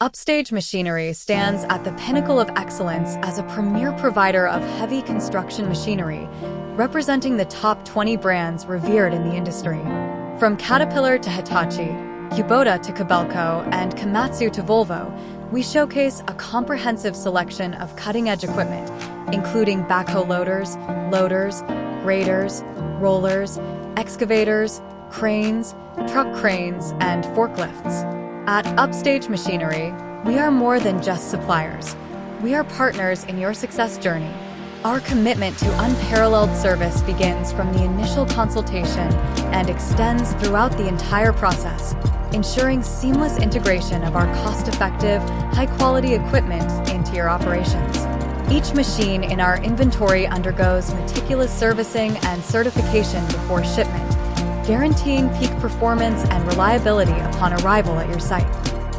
Upstage Machinery stands at the pinnacle of excellence as a premier provider of heavy construction machinery, representing the top 20 brands revered in the industry. From Caterpillar to Hitachi, Kubota to Kobelco, and Komatsu to Volvo, we showcase a comprehensive selection of cutting-edge equipment, including backhoe loaders, graders, rollers, excavators, cranes, truck cranes, and forklifts. At Upstage Machinery, we are more than just suppliers. We are partners in your success journey. Our commitment to unparalleled service begins from the initial consultation and extends throughout the entire process, ensuring seamless integration of our cost-effective, high-quality equipment into your operations. Each machine in our inventory undergoes meticulous servicing and certification before shipment, guaranteeing peak performance and reliability upon arrival at your site.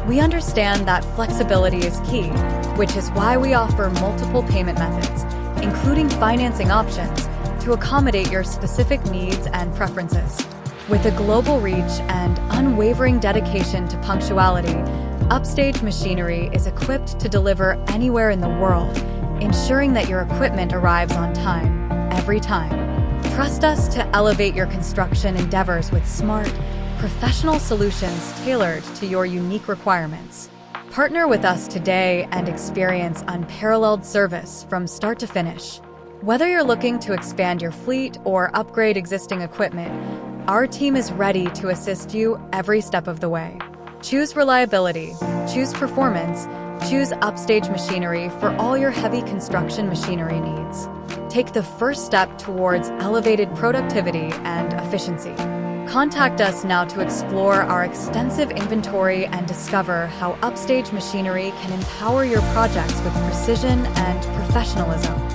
We understand that flexibility is key, which is why we offer multiple payment methods, including financing options, to accommodate your specific needs and preferences. With a global reach and unwavering dedication to punctuality, Upstage Machinery is equipped to deliver anywhere in the world, ensuring that your equipment arrives on time, every time. Trust us to elevate your construction endeavors with smart, professional solutions tailored to your unique requirements. Partner with us today and experience unparalleled service from start to finish. Whether you're looking to expand your fleet or upgrade existing equipment, our team is ready to assist you every step of the way. Choose reliability, choose performance, choose Upstage Machinery for all your heavy construction machinery needs. Take the first step towards elevated productivity and efficiency. Contact us now to explore our extensive inventory and discover how Upstage Machinery can empower your projects with precision and professionalism.